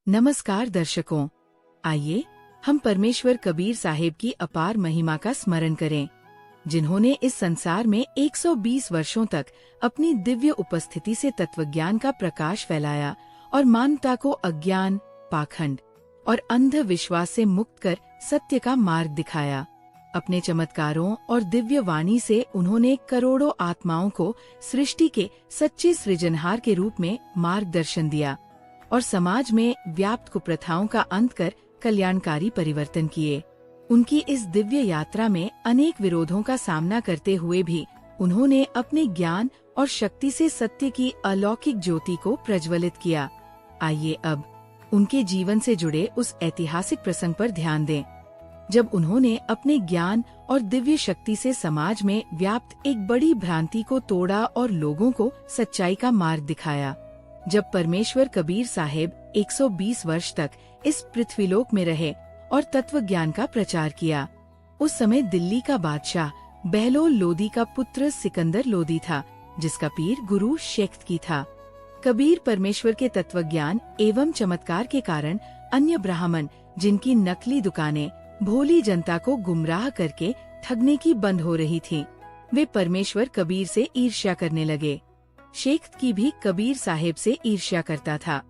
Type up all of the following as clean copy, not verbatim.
नमस्कार दर्शकों, आइए हम परमेश्वर कबीर साहिब की अपार महिमा का स्मरण करें, जिन्होंने इस संसार में 120 वर्षों तक अपनी दिव्य उपस्थिति से तत्वज्ञान का प्रकाश फैलाया और मानवता को अज्ञान, पाखंड और अंधविश्वास से मुक्त कर सत्य का मार्ग दिखाया। अपने चमत्कारों और दिव्य वाणी से उन्होंने करोड़ों आत्माओं को सृष्टि के सच्चे सृजनहार के रूप में मार्गदर्शन दिया और समाज में व्याप्त कुप्रथाओं का अंत कर कल्याणकारी परिवर्तन किए। उनकी इस दिव्य यात्रा में अनेक विरोधों का सामना करते हुए भी उन्होंने अपने ज्ञान और शक्ति से सत्य की अलौकिक ज्योति को प्रज्वलित किया। आइए अब उनके जीवन से जुड़े उस ऐतिहासिक प्रसंग पर ध्यान दें, जब उन्होंने अपने ज्ञान और दिव्य शक्ति से समाज में व्याप्त एक बड़ी भ्रांति को तोड़ा और लोगों को सच्चाई का मार्ग दिखाया। जब परमेश्वर कबीर साहिब 120 वर्ष तक इस पृथ्वीलोक में रहे और तत्व ज्ञान का प्रचार किया, उस समय दिल्ली का बादशाह बहलोल लोदी का पुत्र सिकंदर लोदी था, जिसका पीर गुरु शेख्त की था। कबीर परमेश्वर के तत्वज्ञान एवं चमत्कार के कारण अन्य ब्राह्मण, जिनकी नकली दुकानें भोली जनता को गुमराह करके ठगने की बंद हो रही थीं, वे परमेश्वर कबीर से ईर्ष्या करने लगे। शेख्त की भी कबीर साहिब से ईर्ष्या करता था।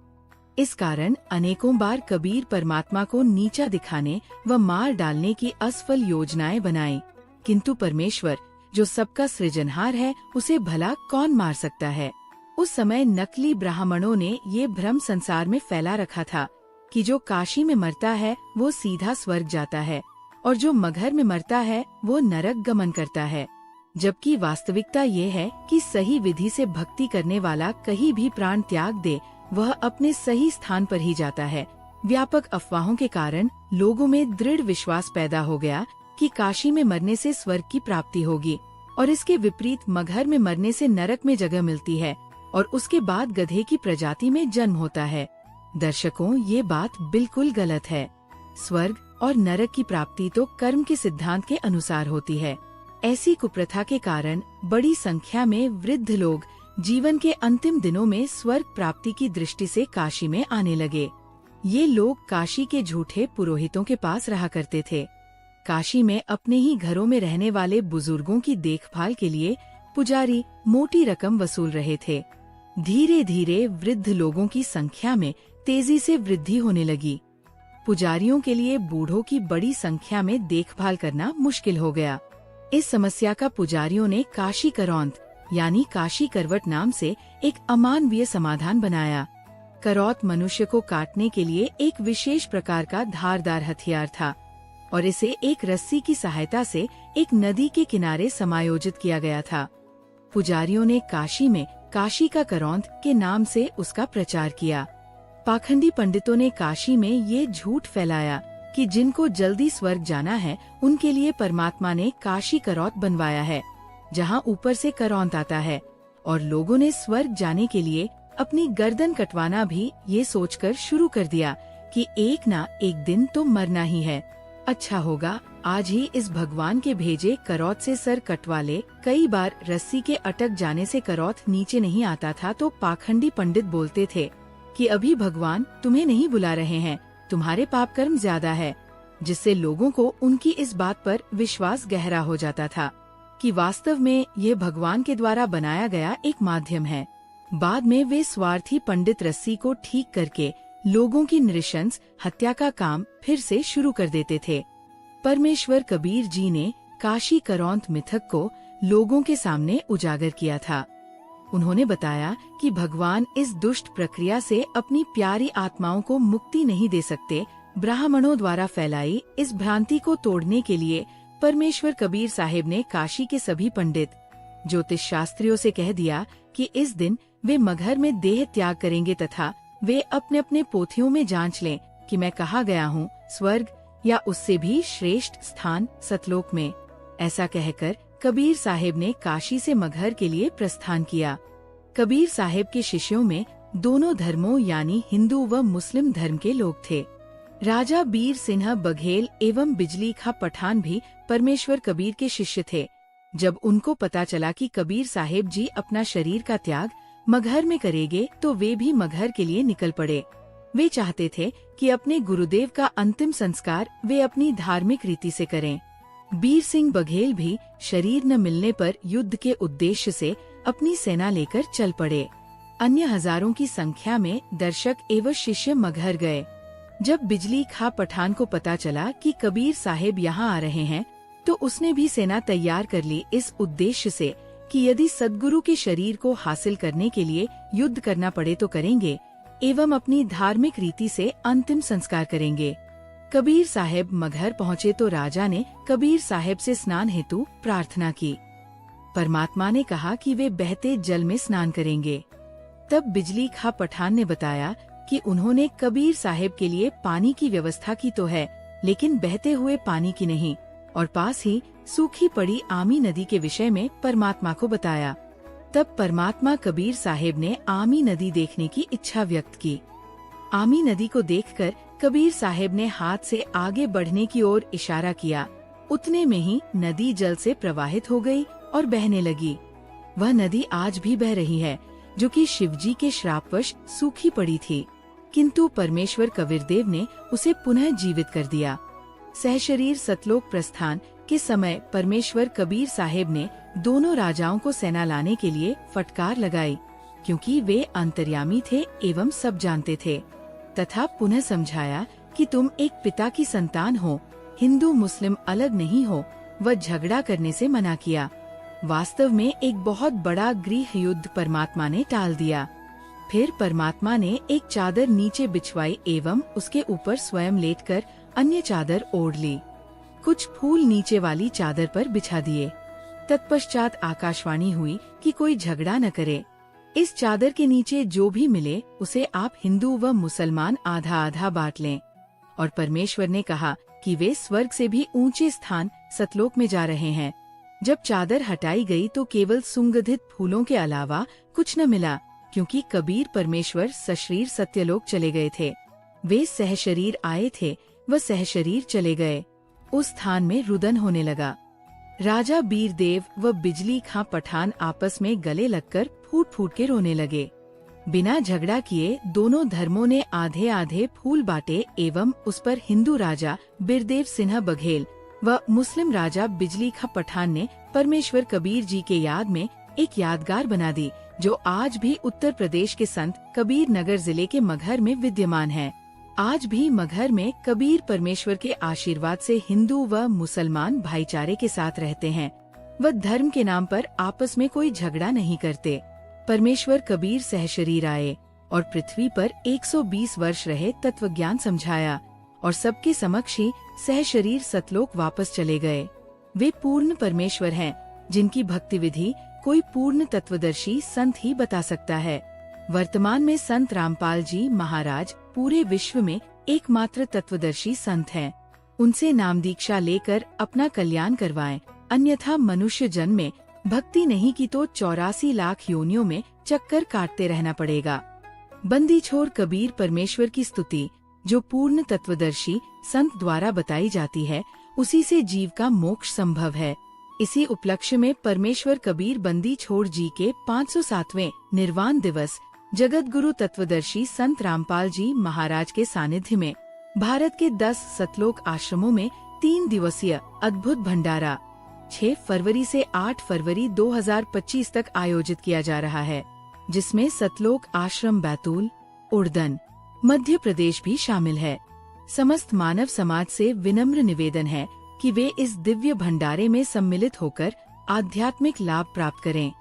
इस कारण अनेकों बार कबीर परमात्मा को नीचा दिखाने व मार डालने की असफल योजनाएं बनाई, किंतु परमेश्वर जो सबका सृजनहार है, उसे भला कौन मार सकता है। उस समय नकली ब्राह्मणों ने ये भ्रम संसार में फैला रखा था कि जो काशी में मरता है वो सीधा स्वर्ग जाता है और जो मगहर में मरता है वो नरक गमन करता है, जबकि वास्तविकता ये है कि सही विधि से भक्ति करने वाला कहीं भी प्राण त्याग दे, वह अपने सही स्थान पर ही जाता है। व्यापक अफवाहों के कारण लोगों में दृढ़ विश्वास पैदा हो गया कि काशी में मरने से स्वर्ग की प्राप्ति होगी और इसके विपरीत मगहर में मरने से नरक में जगह मिलती है और उसके बाद गधे की प्रजाति में जन्म होता है। दर्शकों, ये बात बिल्कुल गलत है। स्वर्ग और नरक की प्राप्ति तो कर्म के सिद्धांत के अनुसार होती है। ऐसी कुप्रथा के कारण बड़ी संख्या में वृद्ध लोग जीवन के अंतिम दिनों में स्वर्ग प्राप्ति की दृष्टि से काशी में आने लगे। ये लोग काशी के झूठे पुरोहितों के पास रहा करते थे। काशी में अपने ही घरों में रहने वाले बुजुर्गों की देखभाल के लिए पुजारी मोटी रकम वसूल रहे थे। धीरे धीरे वृद्ध लोगों की संख्या में तेजी से वृद्धि होने लगी। पुजारियों के लिए बूढ़ों की बड़ी संख्या में देखभाल करना मुश्किल हो गया। इस समस्या का पुजारियों ने काशी करौंत यानी काशी करवट नाम से एक अमानवीय समाधान बनाया। करौत मनुष्य को काटने के लिए एक विशेष प्रकार का धारदार हथियार था और इसे एक रस्सी की सहायता से एक नदी के किनारे समायोजित किया गया था। पुजारियों ने काशी में काशी का करौंत के नाम से उसका प्रचार किया। पाखंडी पंडितों ने काशी में ये झूठ फैलाया कि जिनको जल्दी स्वर्ग जाना है उनके लिए परमात्मा ने काशी करौत बनवाया है, जहां ऊपर से करौंत आता है, और लोगों ने स्वर्ग जाने के लिए अपनी गर्दन कटवाना भी ये सोचकर शुरू कर दिया कि एक ना एक दिन तो मरना ही है। अच्छा होगा आज ही इस भगवान के भेजे करौत से सर कटवा ले। कई बार रस्सी के अटक जाने से करौत नीचे नहीं आता था तो पाखंडी पंडित बोलते थे कि अभी भगवान तुम्हें नहीं बुला रहे हैं, तुम्हारे पाप कर्म ज्यादा है, जिससे लोगों को उनकी इस बात पर विश्वास गहरा हो जाता था कि वास्तव में ये भगवान के द्वारा बनाया गया एक माध्यम है। बाद में वे स्वार्थी पंडित रस्सी को ठीक करके लोगों की नृशंस हत्या का काम फिर से शुरू कर देते थे। परमेश्वर कबीर जी ने काशी करौंत मिथक को लोगों के सामने उजागर किया था। उन्होंने बताया कि भगवान इस दुष्ट प्रक्रिया से अपनी प्यारी आत्माओं को मुक्ति नहीं दे सकते। ब्राह्मणों द्वारा फैलाई इस भ्रांति को तोड़ने के लिए परमेश्वर कबीर साहिब ने काशी के सभी पंडित ज्योतिष शास्त्रियों से कह दिया कि इस दिन वे मगहर में देह त्याग करेंगे तथा वे अपने अपने पोथियों में जांच लें कि मैं कहाँ गया हूँ, स्वर्ग या उससे भी श्रेष्ठ स्थान सतलोक में। ऐसा कहकर कबीर साहिब ने काशी से मगहर के लिए प्रस्थान किया। कबीर साहिब के शिष्यों में दोनों धर्मों यानी हिंदू व मुस्लिम धर्म के लोग थे। राजा बीर सिन्हा बघेल एवं बिजली खां पठान भी परमेश्वर कबीर के शिष्य थे। जब उनको पता चला कि कबीर साहिब जी अपना शरीर का त्याग मगहर में करेंगे तो वे भी मगहर के लिए निकल पड़े। वे चाहते थे कि अपने गुरुदेव का अंतिम संस्कार वे अपनी धार्मिक रीति से करें। बीर सिंह बघेल भी शरीर न मिलने पर युद्ध के उद्देश्य से अपनी सेना लेकर चल पड़े। अन्य हजारों की संख्या में दर्शक एवं शिष्य मगहर गए। जब बिजली खां पठान को पता चला कि कबीर साहेब यहाँ आ रहे हैं, तो उसने भी सेना तैयार कर ली इस उद्देश्य से कि यदि सद्गुरु के शरीर को हासिल करने के लिए युद्ध करना पड़े तो करेंगे एवं अपनी धार्मिक रीति से अंतिम संस्कार करेंगे। कबीर साहेब मगहर पहुँचे तो राजा ने कबीर साहेब से स्नान हेतु प्रार्थना की। परमात्मा ने कहा कि वे बहते जल में स्नान करेंगे। तब बिजली खां पठान ने बताया कि उन्होंने कबीर साहेब के लिए पानी की व्यवस्था की तो है, लेकिन बहते हुए पानी की नहीं, और पास ही सूखी पड़ी आमी नदी के विषय में परमात्मा को बताया। तब परमात्मा कबीर साहेब ने आमी नदी देखने की इच्छा व्यक्त की। आमी नदी को देखकर कबीर साहेब ने हाथ से आगे बढ़ने की ओर इशारा किया। उतने में ही नदी जल से प्रवाहित हो गई और बहने लगी। वह नदी आज भी बह रही है, जो कि शिवजी के श्रापवश सूखी पड़ी थी, किंतु परमेश्वर कबीरदेव ने उसे पुनः जीवित कर दिया। सहशरीर सतलोक प्रस्थान के समय परमेश्वर कबीर साहेब ने दोनों राजाओं को सेना लाने के लिए फटकार लगाई, क्योंकि वे अंतर्यामी थे एवं सब जानते थे, तथा पुनः समझाया कि तुम एक पिता की संतान हो, हिंदू मुस्लिम अलग नहीं हो, वह झगड़ा करने से मना किया। वास्तव में एक बहुत बड़ा गृह युद्ध परमात्मा ने टाल दिया। फिर परमात्मा ने एक चादर नीचे बिछवाई एवं उसके ऊपर स्वयं लेटकर अन्य चादर ओढ़ ली। कुछ फूल नीचे वाली चादर पर बिछा दिए। तत्पश्चात आकाशवाणी हुई कि कोई झगड़ा न करे। इस चादर के नीचे जो भी मिले उसे आप हिंदू व मुसलमान आधा आधा बांट लें। और परमेश्वर ने कहा कि वे स्वर्ग से भी ऊंचे स्थान सतलोक में जा रहे हैं। जब चादर हटाई गई तो केवल सुगंधित फूलों के अलावा कुछ न मिला, क्योंकि कबीर परमेश्वर सशरीर सत्यलोक चले गए थे। वे सहशरीर आए थे, वह सहशरीर चले गए। उस स्थान में रुदन होने लगा। राजा बीरदेव व बिजली खां पठान आपस में गले लगकर फूट फूट के रोने लगे। बिना झगड़ा किए दोनों धर्मों ने आधे आधे फूल बांटे एवं उस पर हिंदू राजा बीरदेव सिन्हा बघेल व मुस्लिम राजा बिजली खां पठान ने परमेश्वर कबीर जी के याद में एक यादगार बना दी, जो आज भी उत्तर प्रदेश के संत कबीर नगर जिले के मगहर में विद्यमान है। आज भी मगहर में कबीर परमेश्वर के आशीर्वाद से हिंदू व मुसलमान भाईचारे के साथ रहते हैं। वह धर्म के नाम पर आपस में कोई झगड़ा नहीं करते। परमेश्वर कबीर सहशरीर आए और पृथ्वी पर 120 वर्ष रहे, तत्वज्ञान समझाया और सबके समक्ष ही सहशरीर सतलोक वापस चले गए। वे पूर्ण परमेश्वर हैं, जिनकी भक्ति विधि कोई पूर्ण तत्वदर्शी संत ही बता सकता है। वर्तमान में संत रामपाल जी महाराज पूरे विश्व में एकमात्र तत्वदर्शी संत हैं। उनसे नाम दीक्षा लेकर अपना कल्याण करवाएं, अन्यथा मनुष्य जन्म में भक्ति नहीं की तो 84 लाख योनियों में चक्कर काटते रहना पड़ेगा। बंदी छोर कबीर परमेश्वर की स्तुति जो पूर्ण तत्वदर्शी संत द्वारा बताई जाती है, उसी से जीव का मोक्ष संभव है। इसी उपलक्ष्य में परमेश्वर कबीर बंदी छोड़ जी के 507वें निर्वाण दिवस जगत गुरु तत्वदर्शी संत रामपाल जी महाराज के सानिध्य में भारत के 10 सतलोक आश्रमों में 3 दिवसीय अद्भुत भंडारा 6 फरवरी से 8 फरवरी 2025 तक आयोजित किया जा रहा है, जिसमें सतलोक आश्रम बैतूल, उड़दन, मध्य प्रदेश भी शामिल है। समस्त मानव समाज से विनम्र निवेदन है कि वे इस दिव्य भंडारे में सम्मिलित होकर आध्यात्मिक लाभ प्राप्त करें।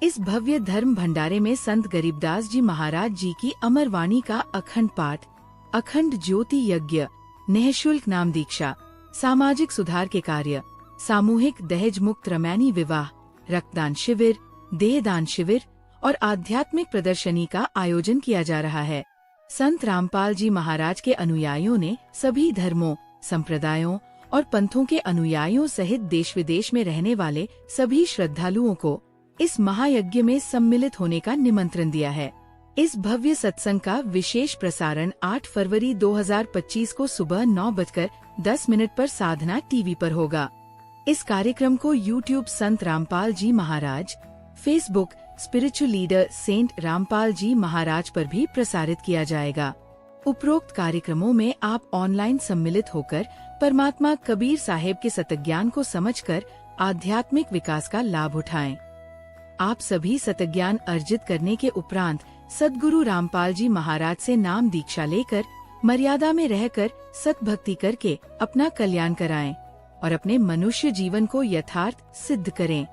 इस भव्य धर्म भंडारे में संत गरीबदास जी महाराज जी की अमर वाणी का अखंड पाठ, अखंड ज्योति यज्ञ, निःशुल्क नाम दीक्षा, सामाजिक सुधार के कार्य, सामूहिक दहेज मुक्त रमैनी विवाह, रक्तदान शिविर, देहदान शिविर और आध्यात्मिक प्रदर्शनी का आयोजन किया जा रहा है। संत रामपाल जी महाराज के अनुयायियों ने सभी धर्मों, संप्रदायों और पंथों के अनुयायियों सहित देश विदेश में रहने वाले सभी श्रद्धालुओं को इस महायज्ञ में सम्मिलित होने का निमंत्रण दिया है। इस भव्य सत्संग का विशेष प्रसारण 8 फरवरी 2025 को सुबह 9:10 पर साधना टीवी पर होगा। इस कार्यक्रम को YouTube संत Rampal ji Maharaj, Facebook spiritual leader saint Rampal ji Maharaj पर भी प्रसारित किया जाएगा। उपरोक्त कार्यक्रमों में आप ऑनलाइन सम्मिलित होकर परमात्मा कबीर साहेब के सतज्ञान को समझकर आध्यात्मिक विकास का लाभ उठाएं। आप सभी सतज्ञान अर्जित करने के उपरांत सद्गुरु रामपाल जी महाराज से नाम दीक्षा लेकर मर्यादा में रहकर सतभक्ति करके अपना कल्याण कराएं और अपने मनुष्य जीवन को यथार्थ सिद्ध करें।